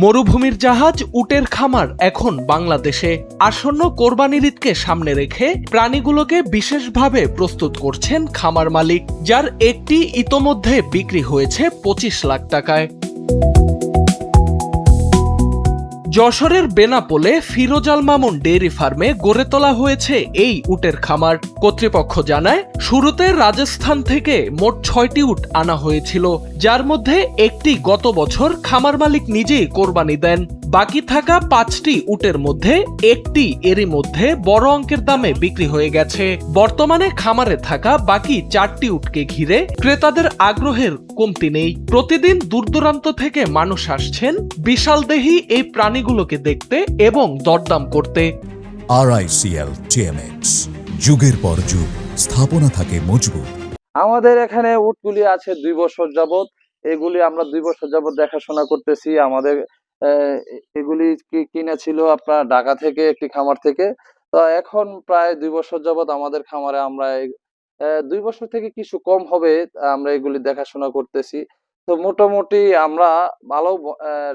মরুভূমির জাহাজ উটের খামার এখন বাংলাদেশে। আসন্ন কোরবানির ঈদকে সামনে রেখে প্রাণীগুলোকে বিশেষভাবে প্রস্তুত করছেন খামার মালিক, যার একটি ইতোমধ্যে বিক্রি হয়েছে 25 লাখ টাকায়। যশোরের বেনাপোলে ফিরোজ আল মামুন ডেইরি ফার্মে গড়ে তোলা হয়েছে এই উটের খামার। কর্তৃপক্ষ জানায়, শুরুতে রাজস্থান থেকে মোট 6টি উট আনা হয়েছিল, যার মধ্যে একটি গত বছর খামার মালিক নিজেই কোরবানি দেন। বাকি থাকা 5টি উটের মধ্যে একটি এরই মধ্যে বড় অঙ্কের দামে বিক্রি হয়ে গেছে। বর্তমানে খামারে থাকা বাকি 4টি উটকে ঘিরে ক্রেতাদের আগ্রহের কমতি নেই। প্রতিদিন দূরদূরান্ত থেকে মানুষ আসছেন বিশালদেহী এই প্রাণীগুলোকে দেখতে এবং দরদাম করতে। RICL TMX, যুগের পর যুগ স্থাপনা থাকে মজবুত। আমাদের এখানে উটগুলি আছে 2 বছর যাবত। এগুলি আমরা 2 বছর যাবত দেখাশোনা করতেছি। আমাদের এগুলি কিনা ছিল আপনার ঢাকা থেকে, একটি খামার থেকে। তো এখন প্রায় 2 বছর যাবত আমাদের খামারে আমরা 2 বছর থেকে কিছু কম হবে, আমরা এগুলি দেখাশোনা করতেছি। তো মোটামুটি আমরা ভালো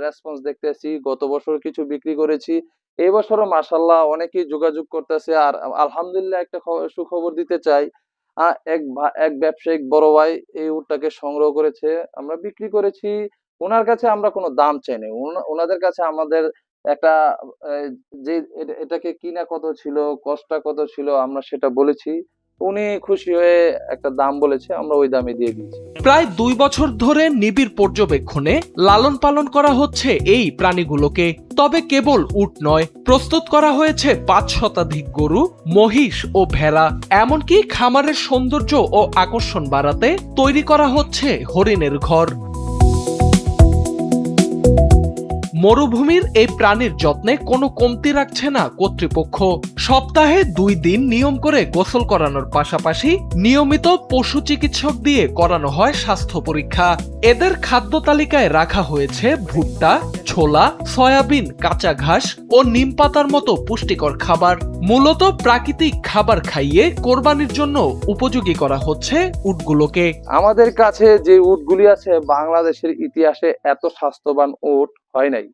রেসপন্স দেখতেছি। গত বছর কিছু বিক্রি করেছি, এই বছরও মাশাআল্লাহ অনেকেই যোগাযোগ করতেছে। আর আলহামদুলিল্লাহ একটা সুখবর দিতে চাই, এক ব্যবসায়িক বড় ভাই এই উটটাকে সংগ্রহ করেছে, আমরা বিক্রি করেছি। ওনার কাছে আমরা কোনো দাম চাই নাই। ওনাদের কাছে আমাদের একটা যে এটাকে কিনা কত ছিল, কস্টটা কত ছিল, আমরা সেটা বলেছি। উনি খুশি হয়ে একটা দাম বলেছে, আমরা ওই দামে দিয়ে দিয়েছি। প্রায় 2 বছর ধরে নিবিড় পর্যবেক্ষণে লালন পালন করা হচ্ছে এই প্রাণীগুলোকে। তবে কেবল উট নয়, প্রস্তুত করা হয়েছে 5 শতাধিক গরু, মহিষ ও ভেড়া। এমনকি খামারের সৌন্দর্য ও আকর্ষণ বাড়াতে তৈরি করা হচ্ছে হরিণের ঘর। মরুভূমির এই প্রাণীর যত্নে কোনো কমতি রাখছে না কর্তৃপক্ষ। সপ্তাহে 2 দিন নিয়ম করে গোসল করানোর পাশাপাশি নিয়মিত পশু চিকিৎসক দিয়ে করানো হয় স্বাস্থ্য পরীক্ষা। এদের খাদ্য তালিকায় রাখা হয়েছে ভুট্টা, ছোলা, সয়াবিন, কাঁচা ঘাস ও নিম পাতার মতো পুষ্টিকর খাবার। মূলত প্রাকৃতিক খাবার খাইয়ে কোরবানির জন্য উপযোগী করা হচ্ছে উটগুলোকে। আমাদের কাছে যে উটগুলি আছে, বাংলাদেশের ইতিহাসে এত স্বাস্থ্যবান উট হয় নাই।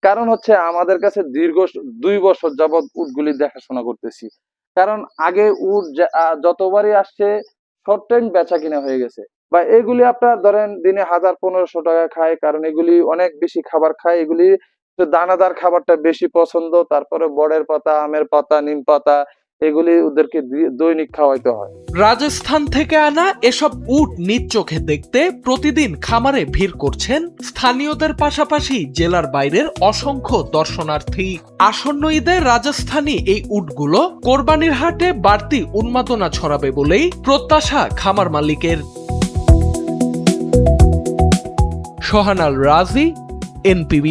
কারণ হচ্ছে আমাদের কাছে দীর্ঘ 2 বছর যাবৎ উটগুলি দেখাশোনা করতেছি। কারণ আগে উট যতবারই আসছে শর্ট টাইম বেচা কিনা হয়ে গেছে, বা এগুলি আপনার ধরেন দিনে 1000-1500 টাকা খায়। কারণ এগুলি অনেক বেশি খাবার খায়, এগুলি দানাদার খাবারটা বেশি পছন্দ। তারপরে বড়ের পাতা, আমের পাতা, নিম পাতা, এগুলি ওদেরকে দৈনিক খাওয়াইতে হয়। রাজস্থান থেকে আনা এসব উট নিজ চোখে দেখতে প্রতিদিন খামারে ভিড় করছেন স্থানীয়দের পাশাপাশি জেলার বাইরের অসংখ্য দর্শনার্থী। আসন্ন ঈদে রাজস্থানী এই উটগুলো কোরবানির হাটে বাড়তি উন্মাদনা ছড়াবে বলেই প্রত্যাশা খামার মালিকের। সোহান আল রাজি, NPB।